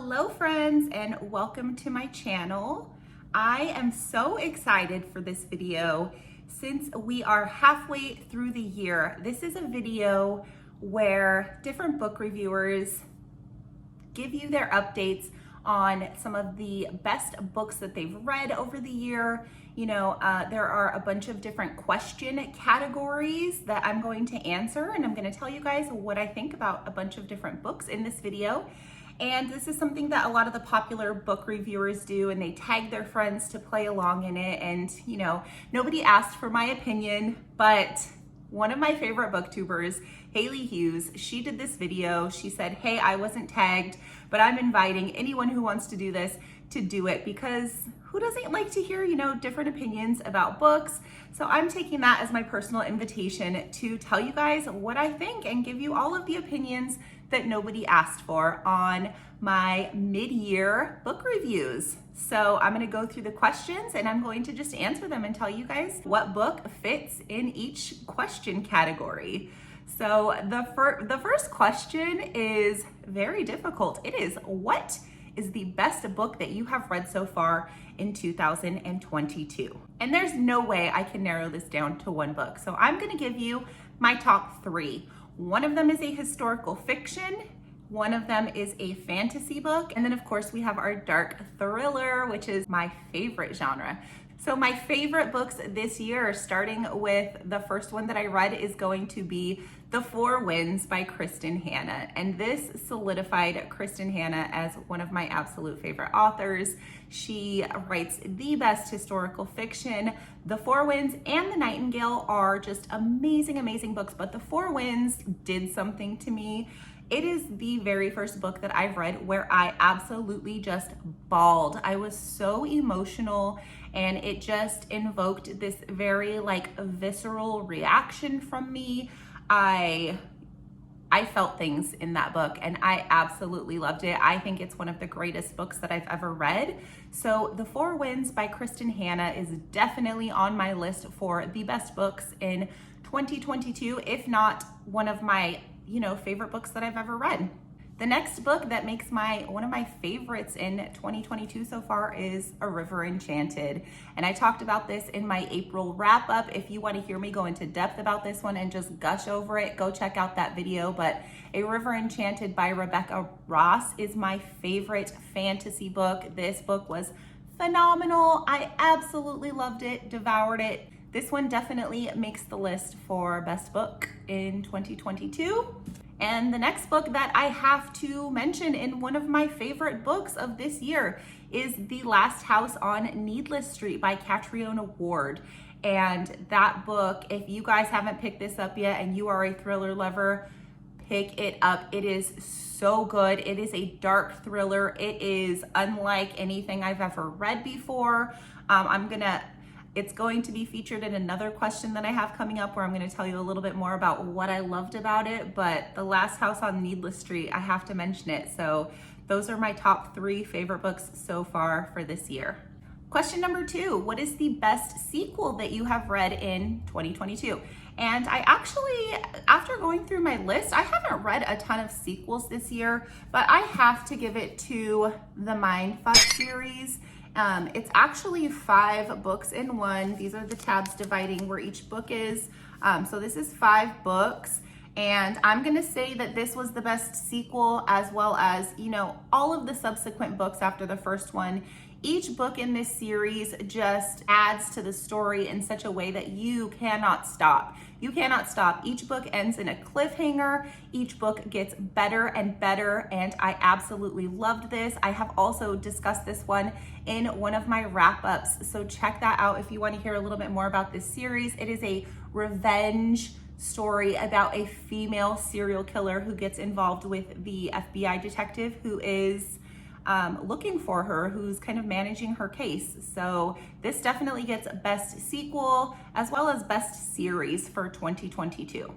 Hello friends, and welcome to my channel. I am so excited for this video since we are halfway through the year. This is a video where different book reviewers give you their updates on some of the best books that they've read over the year. There are a bunch of different question categories that I'm going to answer, and I'm going to tell you guys what I think about a bunch of different books in this video. And this is something that a lot of the popular book reviewers do, and they tag their friends to play along in it. And nobody asked for my opinion, but one of my favorite booktubers, Hughes, she did this video. She said, hey, I wasn't tagged, but I'm inviting anyone who wants to do this to do it, because who doesn't like to hear, different opinions about books? So I'm taking that as my personal invitation to tell you guys what I think and give you all of the opinions that nobody asked for on my mid-year book reviews. So I'm gonna go through the questions and I'm going to just answer them and tell you guys what book fits in each question category. So the first question is very difficult. It is, what is the best book that you have read so far in 2022? And there's no way I can narrow this down to one book. So I'm gonna give you my top three. One of them is a historical fiction, one of them is a fantasy book, and then of course we have our dark thriller, which is my favorite genre. So my favorite books this year, starting with the first one that I read, is going to be The Four Winds by Kristen Hanna. And this solidified Kristen Hanna as one of my absolute favorite authors. She writes the best historical fiction. The Four Winds and The Nightingale are just amazing, amazing books, but The Four Winds did something to me. It is the very first book that I've read where I absolutely just bawled. I was so emotional, and it just invoked this very visceral reaction from me. I felt things in that book and I absolutely loved it. I think it's one of the greatest books that I've ever read. So The Four Winds by Kristen Hanna is definitely on my list for the best books in 2022, if not one of my favorite books that I've ever read. The next book that makes one of my favorites in 2022 so far is A River Enchanted. And I talked about this in my April wrap up. If you want to hear me go into depth about this one and just gush over it, go check out that video. But A River Enchanted by Rebecca Ross is my favorite fantasy book. This book was phenomenal. I absolutely loved it, devoured it. This one definitely makes the list for best book in 2022. And the next book that I have to mention in one of my favorite books of this year is The Last House on Needless Street by Catriona Ward. And that book, if you guys haven't picked this up yet and you are a thriller lover, pick it up. It is so good. It is a dark thriller. It is unlike anything I've ever read before. It's going to be featured in another question that I have coming up, where I'm going to tell you a little bit more about what I loved about it. But The Last House on Needless Street, I have to mention it. So those are my top three favorite books so far for this year. Question number 2, what is the best sequel that you have read in 2022? And I actually, after going through my list, I haven't read a ton of sequels this year, but I have to give it to the Mindfuck series. It's actually 5 books in one. These are the tabs dividing where each book is. So this is 5 books. And I'm gonna say that this was the best sequel, as well as, all of the subsequent books after the first one. Each book in this series just adds to the story in such a way that you cannot stop. You cannot stop. Each book ends in a cliffhanger. Each book gets better and better, and I absolutely loved this. I have also discussed this one in one of my wrap-ups, so check that out if you want to hear a little bit more about this series. It is a revenge story about a female serial killer who gets involved with the FBI detective who is looking for her, who's kind of managing her case. So this definitely gets best sequel as well as best series for 2022.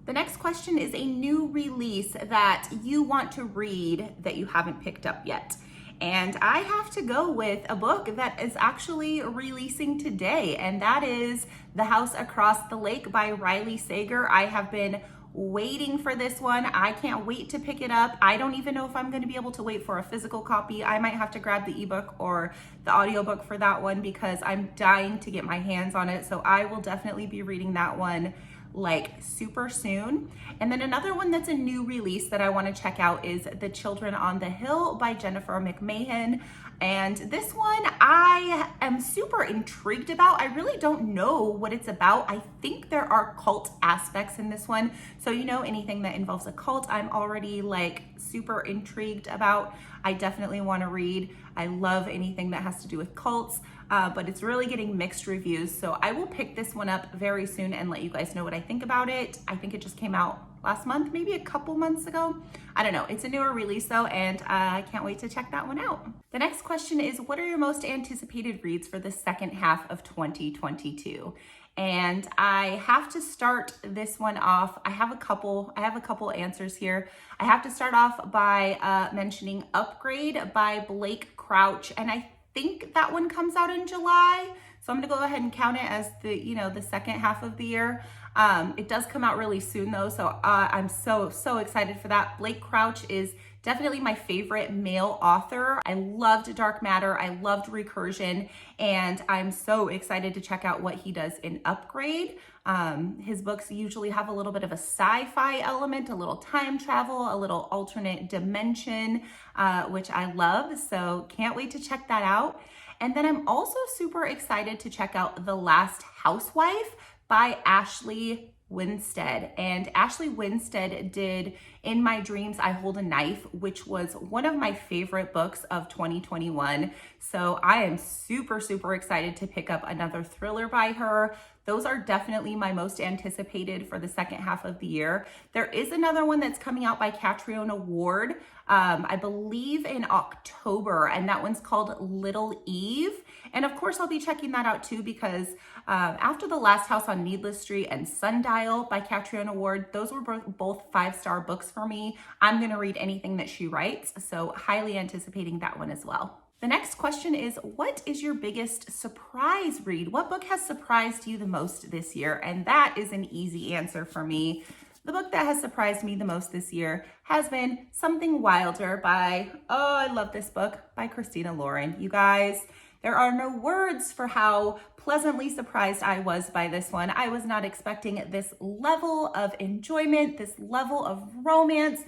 The next question is a new release that you want to read that you haven't picked up yet. And I have to go with a book that is actually releasing today, and that is The House Across the Lake by Riley Sager. I have been waiting for this one. I can't wait to pick it up. I don't even know if I'm going to be able to wait for a physical copy. I might have to grab the ebook or the audiobook for that one because I'm dying to get my hands on it. So I will definitely be reading that one like super soon. And then another one that's a new release that I want to check out is The Children on the Hill by Jennifer McMahon. And this one I am super intrigued about. I really don't know what it's about. I think there are cult aspects in this one. So, you know, anything that involves a cult, I'm already like super intrigued about. I definitely want to read. I love anything that has to do with cults, but it's really getting mixed reviews. So I will pick this one up very soon and let you guys know what I think about it. I think it just came out last month, maybe a couple months ago. I don't know. It's a newer release though, and I can't wait to check that one out. The next question is, what are your most anticipated reads for the second half of 2022? And I have to start this one off. I have a couple answers here. I have to start off by mentioning Upgrade by Blake Crouch. And I think that one comes out in July. So I'm gonna go ahead and count it as the second half of the year. It does come out really soon though. So I'm so excited for that. Blake Crouch is definitely my favorite male author. I loved Dark Matter. I loved Recursion. And I'm so excited to check out what he does in Upgrade. His books usually have a little bit of a sci-fi element, a little time travel, a little alternate dimension, which I love. So can't wait to check that out. And then I'm also super excited to check out The Last Housewife by Ashley Winstead. And Ashley Winstead did In My Dreams I Hold a Knife, which was one of my favorite books of 2021. So I am super excited to pick up another thriller by her. Those are definitely my most anticipated for the second half of the year. There is another one that's coming out by Catriona Ward, I believe in October, and that one's called Little Eve. And of course, I'll be checking that out too because after The Last House on Needless Street and Sundial by Catriona Ward, those were both 5-star books for me. I'm gonna read anything that she writes, so highly anticipating that one as well. The next question is, what is your biggest surprise read? What book has surprised you the most this year? And that is an easy answer for me. The book that has surprised me the most this year has been Something Wilder by, oh, I love this book, by Christina Lauren. You guys, there are no words for how pleasantly surprised I was by this one. I was not expecting this level of enjoyment, this level of romance.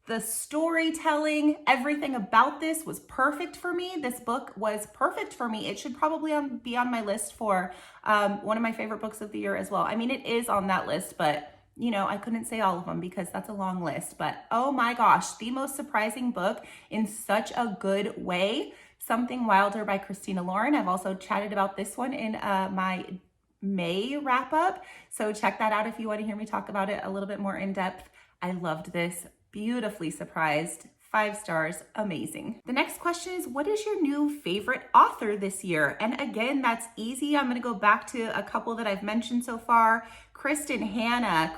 The storytelling, everything about this was perfect for me. This book was perfect for me. It should probably be on my list for one of my favorite books of the year as well. I mean, it is on that list, but you know, I couldn't say all of them because that's a long list. But oh my gosh, the most surprising book in such a good way. Something Wilder by Christina Lauren. I've also chatted about this one in my May wrap up. So check that out if you want to hear me talk about it a little bit more in depth. I loved this. Beautifully surprised. 5 stars, amazing. The next question is, what is your new favorite author this year? And again, that's easy. I'm gonna go back to a couple that I've mentioned so far. Kristen Hanna,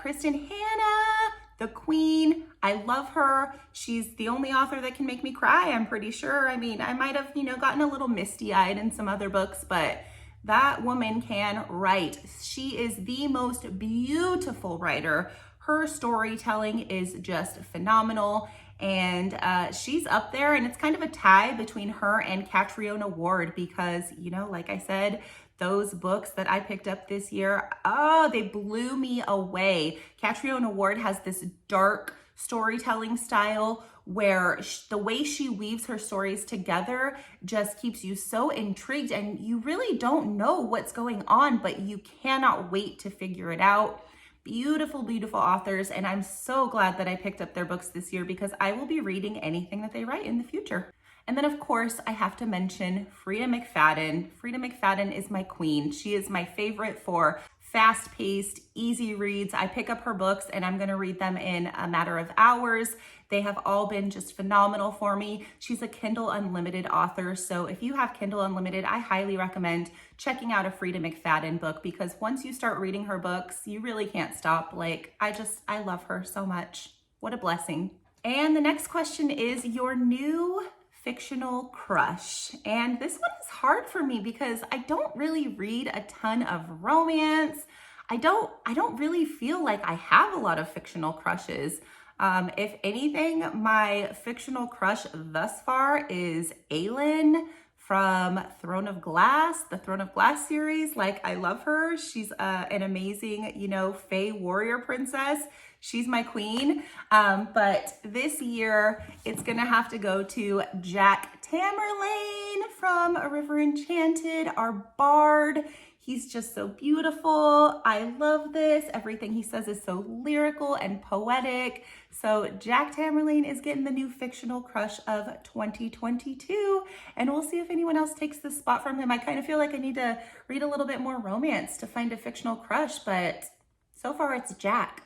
the queen. I love her. She's the only author that can make me cry, I'm pretty sure. I mean, I might have, gotten a little misty-eyed in some other books, but that woman can write. She is the most beautiful writer. Her storytelling is just phenomenal, and she's up there, and it's kind of a tie between her and Catriona Ward because, like I said, those books that I picked up this year, oh, they blew me away. Catriona Ward has this dark storytelling style where the way she weaves her stories together just keeps you so intrigued, and you really don't know what's going on, but you cannot wait to figure it out. Beautiful, beautiful authors, and I'm so glad that I picked up their books this year because I will be reading anything that they write in the future. And then of course, I have to mention Frida McFadden. Frida McFadden is my queen. She is my favorite for fast-paced, easy reads. I pick up her books and I'm gonna read them in a matter of hours. They have all been just phenomenal for me. She's a Kindle Unlimited author, so if you have Kindle Unlimited, I highly recommend checking out a Frida McFadden book because once you start reading her books, you really can't stop. I love her so much. What a blessing. And the next question is your new fictional crush. And this one is hard for me because I don't really read a ton of romance. I don't really feel like I have a lot of fictional crushes. If anything, my fictional crush thus far is Aelin from Throne of Glass, the Throne of Glass series. Like, I love her. She's an amazing, Fae warrior princess. She's my queen. But this year, it's gonna have to go to Jack Tamerlane from A River Enchanted, our bard. He's just so beautiful. I love this. Everything he says is so lyrical and poetic. So Jack Tamerlane is getting the new fictional crush of 2022. And we'll see if anyone else takes the spot from him. I kind of feel like I need to read a little bit more romance to find a fictional crush, but so far it's Jack.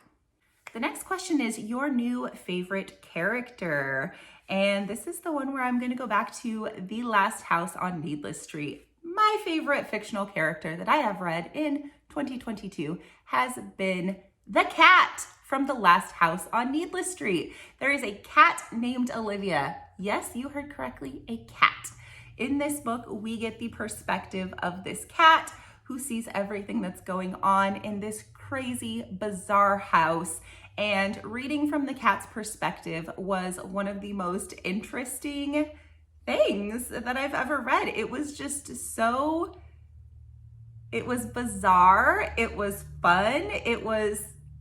The next question is your new favorite character. And this is the one where I'm going to go back to The Last House on Needless Street. My favorite fictional character that I have read in 2022 has been the cat from The Last House on Needless Street. There is a cat named Olivia. Yes, you heard correctly, a cat. In this book, we get the perspective of this cat who sees everything that's going on in this crazy, bizarre house. And reading from the cat's perspective was one of the most interesting things that I've ever read. It was just it was bizarre. It was fun.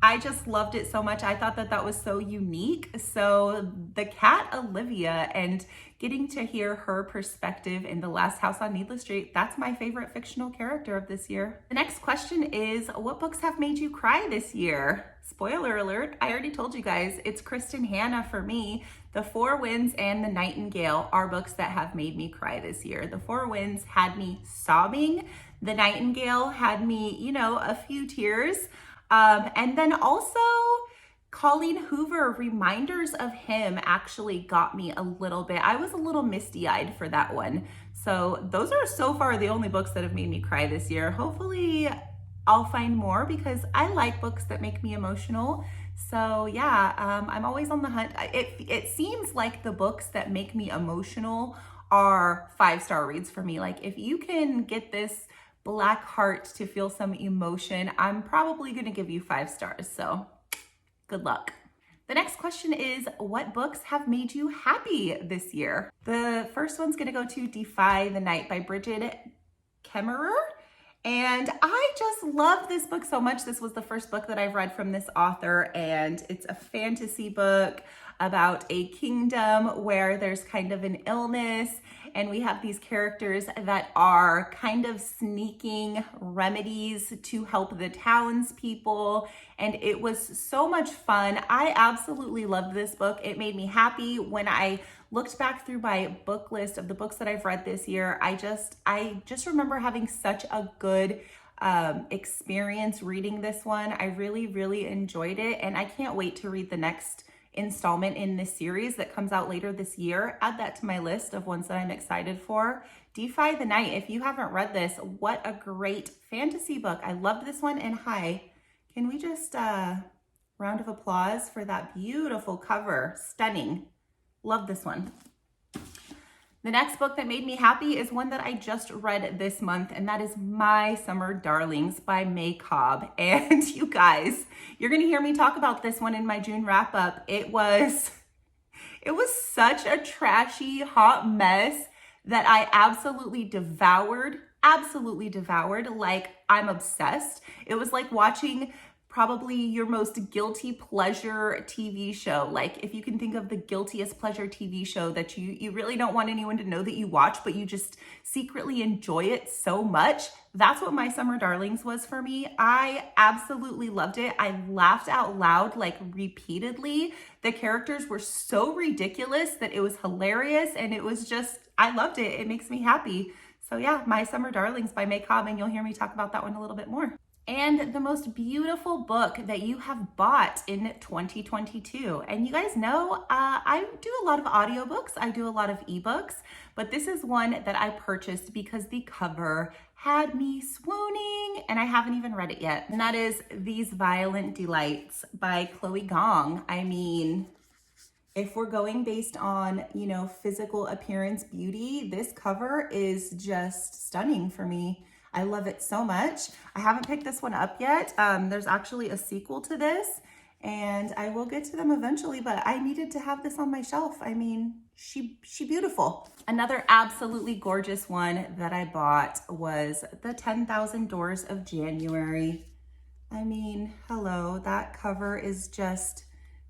I just loved it so much. I thought that was so unique. So the cat Olivia and getting to hear her perspective in The Last House on Needless Street, that's my favorite fictional character of this year. The next question is, what books have made you cry this year? Spoiler alert, I already told you guys, it's Kristen Hanna for me. The Four Winds and The Nightingale are books that have made me cry this year. The Four Winds had me sobbing. The Nightingale had me, a few tears. And then also Colleen Hoover, reminders of him actually got me a little bit. I was a little misty-eyed for that one. So those are so far the only books that have made me cry this year. Hopefully I'll find more because I like books that make me emotional. So yeah, I'm always on the hunt. It seems like the books that make me emotional are 5-star reads for me. Like, if you can get this black heart to feel some emotion, I'm probably gonna give you 5 stars. So good luck. The next question is, what books have made you happy this year? The first one's gonna go to Defy the Night by Bridget Kemmerer. And I just love this book so much. This was the first book that I've read from this author, and it's a fantasy book about a kingdom where there's kind of an illness, and we have these characters that are kind of sneaking remedies to help the townspeople. And it was so much fun. I absolutely loved this book. It made me happy. When I looked back through my book list of the books that I've read this year, I just remember having such a good experience reading this one. I really, really enjoyed it. And I can't wait to read the next installment in this series that comes out later this year. Add that to my list of ones that I'm excited for. Defy the Night, if you haven't read this, what a great fantasy book. I loved this one. And hi, can we just round of applause for that beautiful cover? Stunning. Love this one. The next book that made me happy is one that I just read this month, and that is My Summer Darlings by May Cobb. And you guys, you're gonna hear me talk about this one in my June wrap up. It was such a trashy, hot mess that I absolutely devoured. Like, I'm obsessed. It was like watching probably your most guilty pleasure TV show. Like, if you can think of the guiltiest pleasure TV show that you really don't want anyone to know that you watch, but you just secretly enjoy it so much, that's what My Summer Darlings was for me. I absolutely loved it. I laughed out loud, like, repeatedly. The characters were so ridiculous that it was hilarious, and it was just, I loved it. It makes me happy. So yeah, My Summer Darlings by May Cobb, and you'll hear me talk about that one a little bit more. And the most beautiful book that you have bought in 2022. And you guys know, I do a lot of audiobooks, I do a lot of ebooks, but this is one that I purchased because the cover had me swooning, and I haven't even read it yet. And that is These Violent Delights by Chloe Gong. I mean, if we're going based on, physical appearance beauty, this cover is just stunning for me. I love it so much. I haven't picked this one up yet. There's actually a sequel to this, and I will get to them eventually, but I needed to have this on my shelf. I mean, she beautiful. Another absolutely gorgeous one that I bought was the 10,000 Doors of January. I mean, hello, that cover is just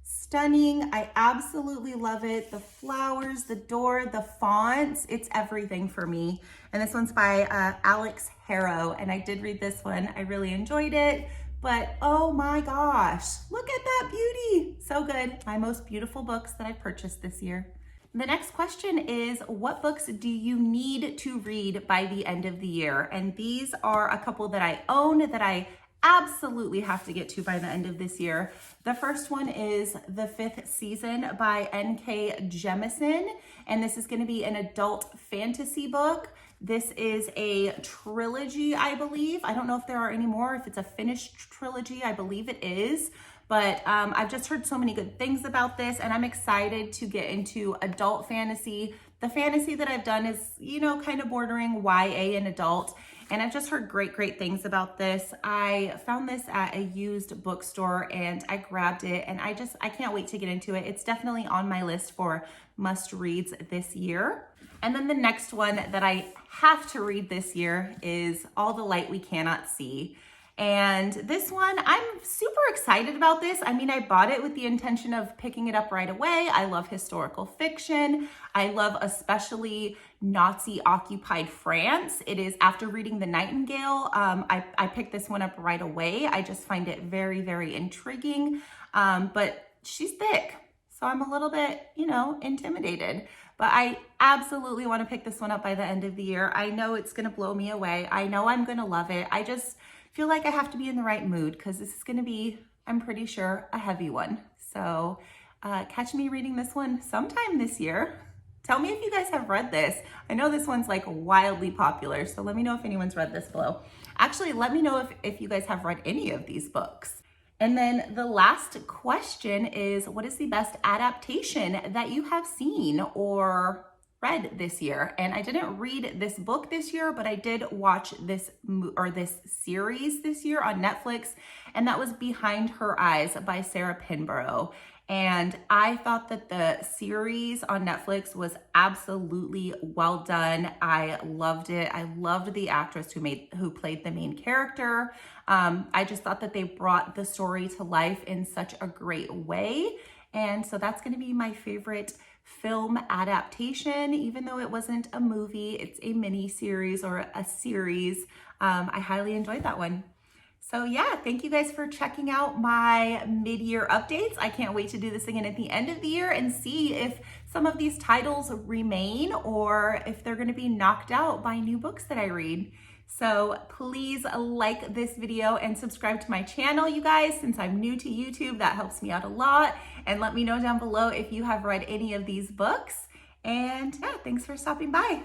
stunning. I absolutely love it. The flowers, the door, the fonts, it's everything for me. And this one's by Alex Harrow, and I did read this one. I really enjoyed it, but oh my gosh, look at that beauty. So good. My most beautiful books that I've purchased this year. The next question is, what books do you need to read by the end of the year? And these are a couple that I own that I absolutely have to get to by the end of this year. The first one is The Fifth Season by N.K. Jemisin, and this is going to be an adult fantasy book. This is a trilogy, I believe. I don't know if there are any more, if it's a finished trilogy. I believe it is. But I've just heard so many good things about this, and I'm excited to get into adult fantasy. The fantasy that I've done is, you know, kind of bordering YA and adult, and I've just heard great things about this. I found this at a used bookstore and I grabbed it, and I can't wait to get into it. It's definitely on my list for must reads this year. And then the next one that I have to read this year is All the Light We Cannot See. And this one, I'm super excited about this. I mean, I bought it with the intention of picking it up right away. I love historical fiction. I love especially Nazi-occupied France. It is, after reading The Nightingale, I picked this one up right away. I just find it very intriguing, but she's thick. So I'm a little bit, you know, intimidated. But I absolutely want to pick this one up by the end of the year. I know it's going to blow me away. I know I'm going to love it. I just feel like I have to be in the right mood because this is going to be, I'm pretty sure, a heavy one. So catch me reading this one sometime this year. Tell me if you guys have read this. I know this one's like wildly popular, so let me know if anyone's read this below. Actually, let me know if you guys have read any of these books. And then the last question is, what is the best adaptation that you have seen or read this year? And I didn't read this book this year, but I did watch this series this year on Netflix, and that was Behind Her Eyes by Sarah Pinborough. And I thought that the series on Netflix was absolutely well done. I loved it. I loved the actress who played the main character. I just thought that they brought the story to life in such a great way. And so that's going to be my favorite film adaptation, even though it wasn't a movie, it's a mini series or a series. I highly enjoyed that one. So yeah, thank you guys for checking out my mid-year updates. I can't wait to do this again at the end of the year and see if some of these titles remain or if they're going to be knocked out by new books that I read. So please like this video and subscribe to my channel, you guys. Since I'm new to YouTube, that helps me out a lot. And let me know down below if you have read any of these books. And yeah, thanks for stopping by.